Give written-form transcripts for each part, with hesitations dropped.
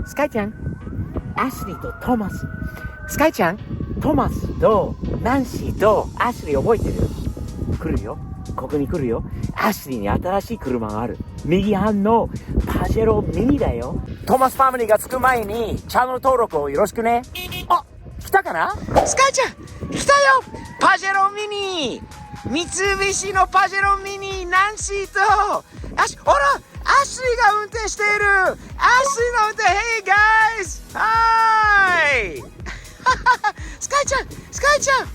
スカイちゃん、アシュリーとトーマス。スカイちゃん、トーマスとナンシーとアシュリー覚えてる？来るよ。ここに来るよ。アシュリーに新しい車がある。右半のパジェロミニだよ。トーマスファミリーが着く前にチャンネル登録をよろしくね。あ、来たかな？スカイちゃん、来たよ。パジェロミニ、三菱のパジェロミニ、ナンシーとほら、アシュリーが運転している。アシュリーの運転。 Hey guys! はーいスカイちゃん、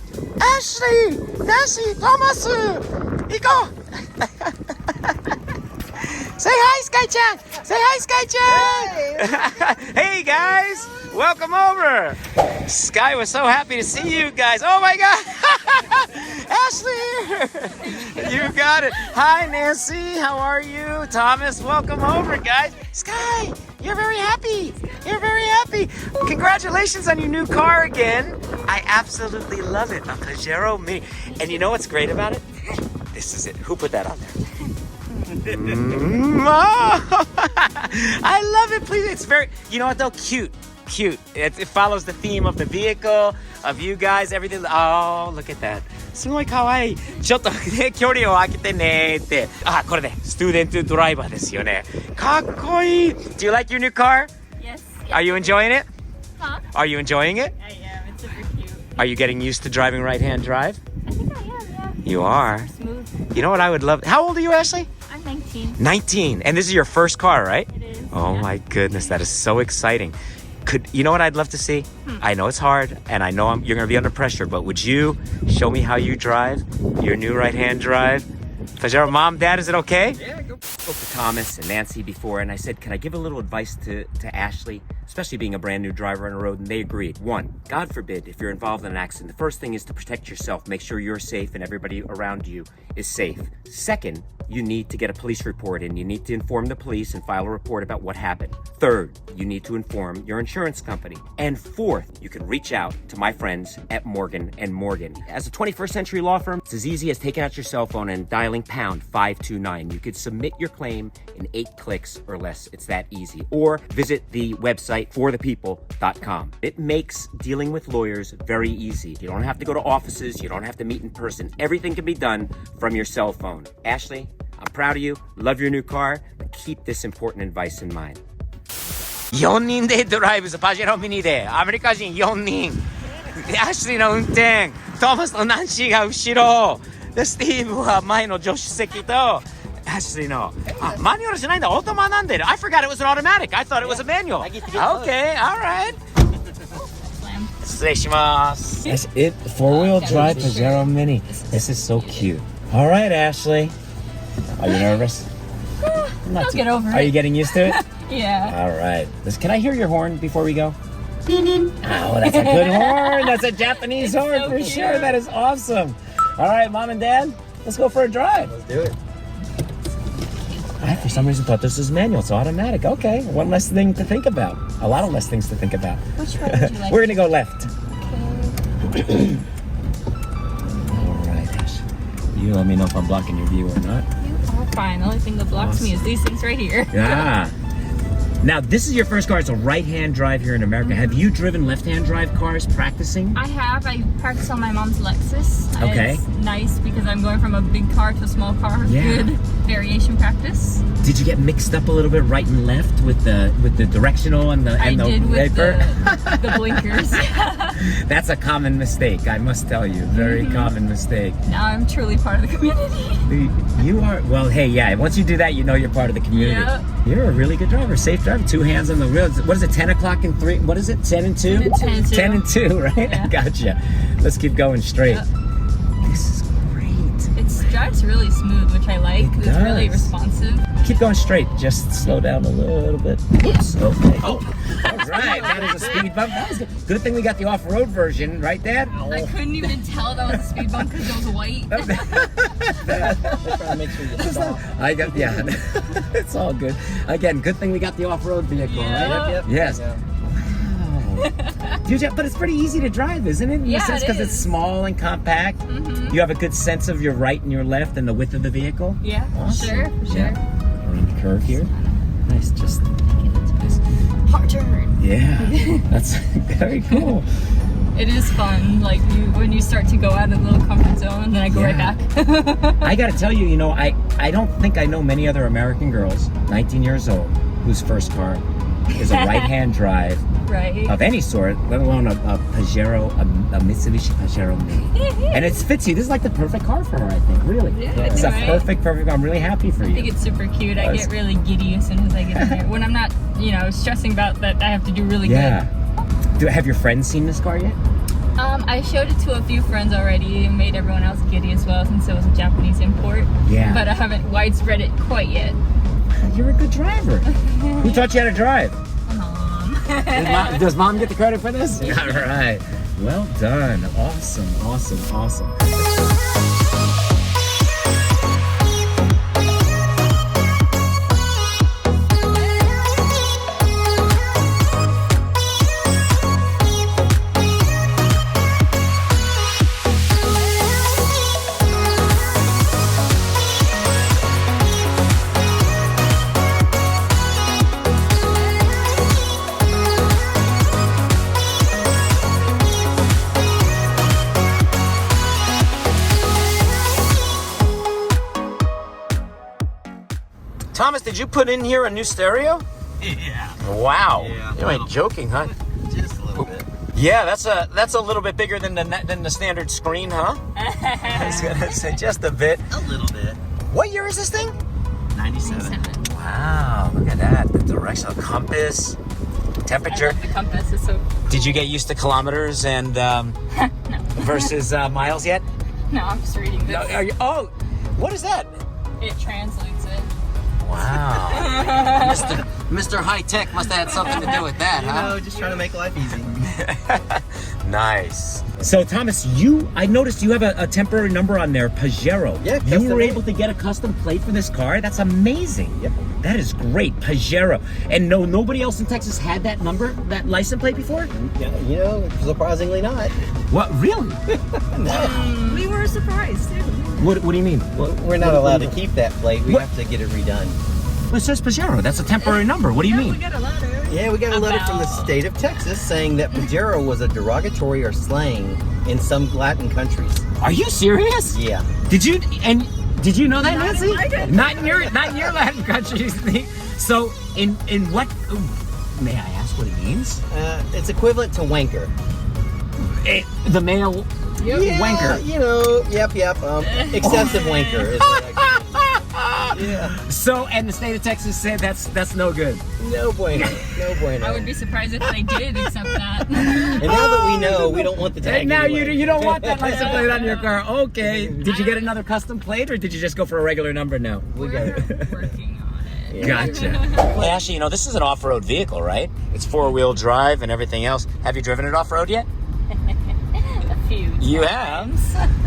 アシュリー、ナンシー、トーマス、行こうSay hi, Sky-chan! Say hi, Sky-chan! Hey guys! Welcome over! Sky was so happy to see you guys. Oh my god! Ashley! You got it. Hi, Nancy. How are you? Thomas, welcome over, guys. Sky, you're very happy. You're very happy. Congratulations on your new car again. I absolutely love it. A Pajero Mini. And you know what's great about it? This is it. Who put that on there? I love it. Please, it's very, you know what though? Cute. It follows the theme of the vehicle, of you guys, everything. Oh, look at that. すごい可愛い。ちょっとね、距離を空けてねって。あ、これね、スチューデントドライバーですよね。かっこいい。Do you like your new car? Yes. Are you enjoying it? Huh? Are you enjoying it? I am. It's super cute. Are you getting used to driving right-hand drive? I think I am, yeah. You are. Smooth. You know what I would love? How old are you, Ashley? I'm 19. 19. And this is your first car, right? It is. Oh yeah. my goodness, that is so exciting. You know what I'd love to see? I know it's hard, and I know you're going to be under pressure, but would you show me how you drive your new right-hand drive? Pajero, Mom, Dad, is it okay? Yeah, go. I spoke to Thomas and Nancy before, and I said, can I give a little advice to Ashley, especially being a brand new driver on the road? And they agreed. One, God forbid, if you're involved in an accident, the first thing is to protect yourself. Make sure you're safe and everybody around you is safe. Second, you need to get a police report and you need to inform the police and file a report about what happened. Third, you need to inform your insurance company. And fourth, you can reach out to my friends at Morgan & Morgan. As a 21st century law firm, it's as easy as taking out your cell phone and dialing pound 529. You could submit your claim in 8 clicks or less. It's that easy. Or visit the website forthepeople.com. It makes dealing with lawyers very easy. You don't have to go to offices. You don't have to meet in person. Everything can be done from your cell phone. Ashley, I'm proud of you. Love your new car. But keep this important advice in mind. 4人でドライブするパジェロミニでアメリカ人4人アシュリーの運転、トーマスとナンシーが後ろで、スティーブは前の助手席とアシュリーのマニュアルじゃないんだ、オートマなんで。I forgot it was an automatic. I thought it was a manual. Okay, alright. 失礼します。That's it. 4-wheel drive Pajero Mini. This is so cute. Alright, Ashley. Are you nervous? I'll get over Are you it. getting used to it? Yeah. All right. Can I hear your horn before we go? Oh, that's a good horn. That's a Japanese horn so for cute. sure. That is awesome. All right, Mom and Dad, let's go for a drive. Let's do it. I, for some reason, thought this was manual. It's automatic. Okay, one less thing to think about. A lot of less things to think about. Which way would you like? We're going to go left. Okay. All right, Ash. You let me know if I'm blocking your view or not. You are fine. The only thing that blocks me is these things right here. Yeah. Now, this is your first car. It's a right-hand drive here in America. Have you driven left-hand drive cars practicing? I have. I practice on my mom's Lexus. Okay. It's nice because I'm going from a big car to a small car. Yeah. Good variation practice. Did you get mixed up a little bit right and left with the directional and the I did with wiper? the blinkers. That's a common mistake, I must tell you. Very common mistake. Now I'm truly part of the community. You are, well, hey, yeah, once you do that, you know you're part of the community. Yep. You're a really good driver, safe driver, 2 hands on the wheel. What is it, 10 o'clock and 3, what is it, 10 and 2? 10 and 2. 10 and 2, right? Yeah. Gotcha. Let's keep going straight. Yep. This is great. It drives really smooth, which I like. It It's really does. responsive. Keep going straight. Just slow down a little bit. Oops. Okay. Oh. All right. That is a speed bump. That was good. Good thing we got the off-road version, right, Dad? I couldn't even tell that was a speed bump because it was white. Trying to make sure you stop. I got, yeah. It's all good. Again, good thing we got the off-road vehicle, Yeah. right? Yep. Yes. Yeah. But it's pretty easy to drive, isn't it? In a Yeah, sense, it because it's is. small and compact. Mm-hmm. You have a good sense of your right and your left and the width of the vehicle. Yeah, Awesome. sure. Yeah. We're in the curve here. Nice. Just Hard turn. Yeah, that's very cool. It is fun, like when you start to go out of the little comfort zone, and then I go right back. I gotta tell you, you know, I don't think I know many other American girls, 19 years old, whose first car is a right-hand drive Right. of any sort, let alone a Pajero, a Mitsubishi Pajero Mini. And it fits you. This is like the perfect car for her, I think, really. Yeah, It's a right? perfect. I'm really happy for I you. think it's super cute. I get really giddy as soon as I get in there. When I'm not, stressing about that I have to do really Yeah. Have your friends seen this car yet? good. I showed it to a few friends already and made everyone else giddy as well since it was a Japanese import. Yeah. But I haven't widespread it quite yet. You're a good driver. Who taught you how to drive? Does mom get the credit for this? All right. Well done. Awesome, awesome, awesome. Thomas, did you put in here a new stereo? Yeah. Wow. Yeah. You ain't joking, huh? Just a little bit. Yeah, that's a little bit bigger than the standard screen, huh? I was gonna say just a bit. A little bit. What year is this thing? 97. Wow, look at that. The directional compass, I temperature. love the compass. It's so. Did you get used to kilometers and versus miles yet? No, I'm just reading this. Oh, what is that? It translates it. Wow. Mr. High Tech must have had something to do with that, Just trying to make life easy. Nice. So Thomas, I noticed you have a temporary number on there, Pajero. Yeah, you custom were made. able to get a custom plate for this car? That's amazing. Yep. That is great, Pajero. And nobody else in Texas had that number, that license plate before? Yeah, surprisingly not. What, really? We were surprised too. What do you mean? Well, we're not allowed to keep that plate. We have to get it redone. Well, it says Pajero. That's a temporary number. What do you We mean? got a letter. Yeah, we got a letter from the About- state of Texas saying that Pajero was a derogatory or slang in some Latin countries. Are you serious? Yeah. Did you know that, Not in Nancy? my country. Not in your Latin countries. So in what? May I ask what it means? It's equivalent to wanker. The male wanker. Yep. Excessive wanker. Is what yeah. So, and the state of Texas said that's no good. No bueno. No bueno. I would be surprised if they did accept that. And now that we know, we don't want the tag. And now anyway. you don't want that license plate on your car. Okay. Did you get another custom plate, or did you just go for a regular number now? We got it. We're working on it. Gotcha. Well, Ashley, this is an off-road vehicle, right? It's four-wheel drive and everything else. Have you driven it off-road yet? A few. You have?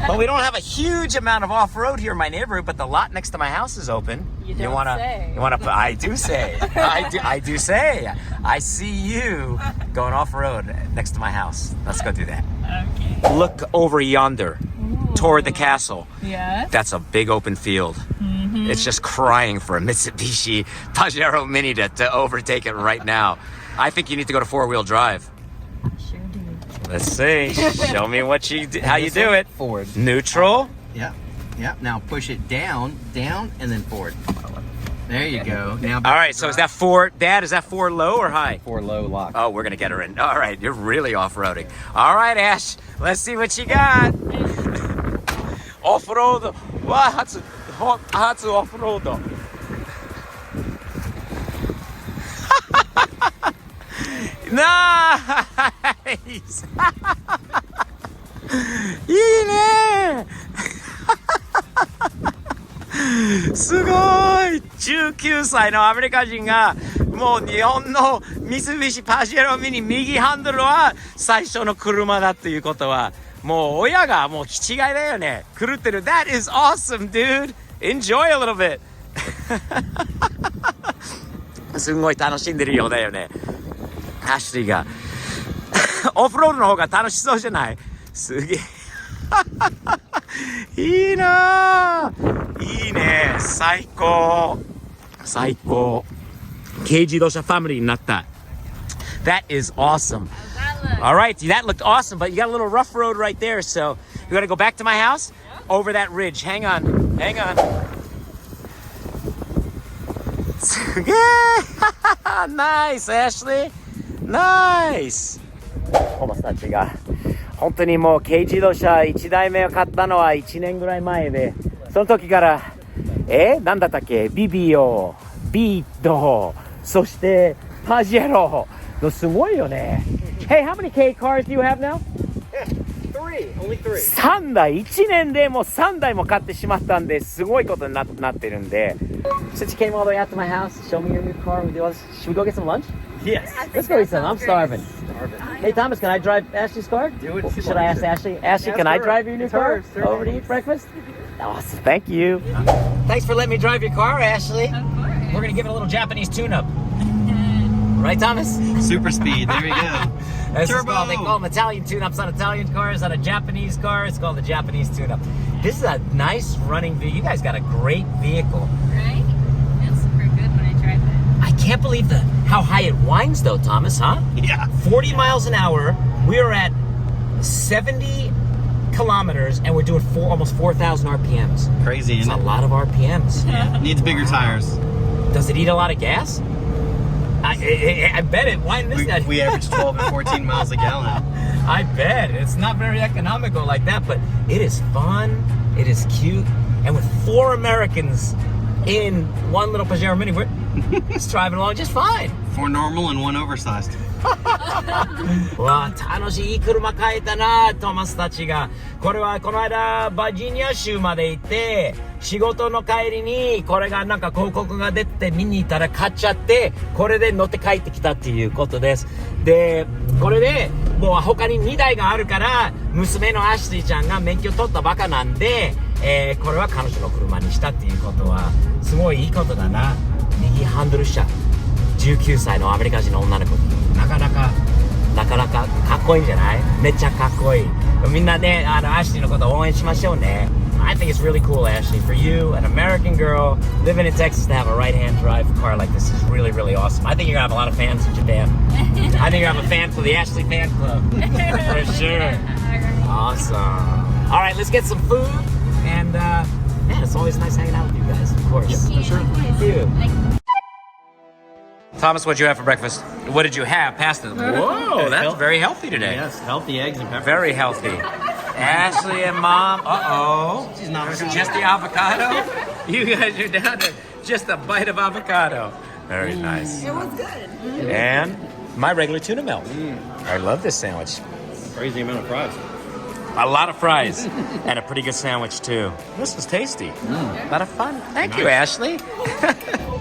Well, we don't have a huge amount of off-road here in my neighborhood, but the lot next to my house is open. You don't say. You wanna? I do say. I do say. I see you going off-road next to my house. Let's go do that. Okay. Look over yonder, toward the castle. Yes. That's a big open field. It's just crying for a Mitsubishi Pajero Mini to overtake it right now. I think you need to go to four-wheel drive. Sure do. Let's see. Show me how you This do one, it. Forward. Neutral. Yep. Now push it down, and then forward. There you go. Now. All right. So is that four, Dad? Is that four low or high? for low lock? Oh, we're gonna get her in. All right. You're really off-roading. All right, Ash. Let's see what you got. Off-road. Wow, that's off-road. Nice. いいね。すごい。19歳のアメリカ人がもう日本の三菱パジェロミニ右ハンドルは最初の車だっていうことはもう親がもう気違いだよね。狂ってる。That is awesome, dude. Enjoy a little bit. すごい楽しんでるようだよね。アシュリーがオフロードの方が楽しそうじゃない？すげえ。いいなぁ。いいね。最高。最高。軽自動車ファミリーになった。That is awesome. All right, that looked awesome, but you got a little rough road right there, so we gotta go back to my house over that ridge. Hang on, hang on. Nice, Ashley. Nice. トマスたちが本当にもう軽自動車1台目を買ったのは1年ぐらい前で、その時からなんだったっけ、ビビオ、ビート、そしてパジェロのすごいよね。Hey, how many K cars do you have now? Only 3. 3台、1年でもう3台も買ってしまったんで、すごいことになってるんで。Since you came all the way out to my house, show me your new car. Should we go get some lunch? Yes. Let's go eat some. I'm starving. Hey Thomas, can I drive Ashley's car? Do it. Should I ask Ashley? Ashley, Ask can I her. drive your new It's car hers. It's over to eat breakfast? Awesome, thank you. Thanks for letting me drive your car, Ashley. Of course. We're gonna give it a little Japanese tune-up. Right, Thomas? Super speed. There we go. This is Turbo. called, they call them Italian tune-ups on Italian cars. On a Japanese car, it's called the Japanese tune-up. This is a nice running vehicle. You guys got a great vehicle. Right? Feels super good when I drive it. I can't believe how high it winds, though, Thomas, huh? Yeah. 40 miles an hour. We are at 70 kilometers, and we're doing almost 4,000 RPMs. Crazy, It's isn't a it? lot of RPMs. Yeah. Needs bigger tires. Does it eat a lot of gas? I bet it. Why is that? We average 12 and 14 miles a gallon. I bet. It's not very economical like that, but it is fun. It is cute. And with 4 Americans in one little Pajero Mini, we're just driving along just fine. 4 normal and 1 oversized. わあ、楽しい車買えたな、トマスたちが。これはこの間バージニア州まで行って、仕事の帰りにこれがなんか広告が出て見に行ったら買っちゃって、これで乗って帰ってきたっていうことです。で、これでもう他に2台があるから、娘のアシュリーちゃんが免許取ったばかなんで、これは彼女の車にしたっていうことはすごいいいことだな。右ハンドル車、19歳のアメリカ人の女の子、なかなかかっこいいんじゃない？めっちゃかっこいい。みんなね、アシュリーのことを応援しましょうね。I think it's really cool, Ashley, for you, an American girl living in Texas, to have a right-hand drive car like this is really, really awesome. I think you're gonna have a lot of fans in Japan. I think you're gonna have a fan for the Ashley fan club, for sure. Awesome. All right, let's get some food, and man, it's always nice hanging out with you guys, of course. Yep, for sure. Thank you. Thomas, what'd you have for breakfast? What did you have? Pasta. Whoa, that's very healthy today. Yes, healthy eggs and peppers. Very healthy. Ashley and Mom. Uh-oh. She's not Just the avocado? You guys are down to just a bite of avocado. Very nice. It was good. And my regular tuna melt. I love this sandwich. Crazy amount of fries. A lot of fries. And a pretty good sandwich, too. This was tasty. A lot of fun. Thank you, Ashley.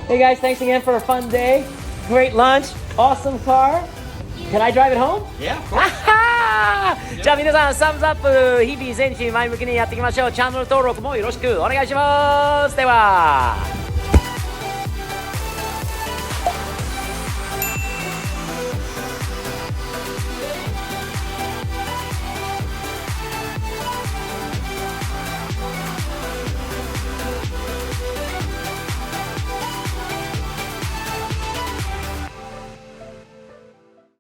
Hey, guys. Thanks again for a fun day. Great lunch. Awesome car. Can I drive it home? Yeah, of course. じゃあ皆さん、サムズアップ、日々前進前向きにやっていきましょう。チャンネル登録もよろしくお願いします。では。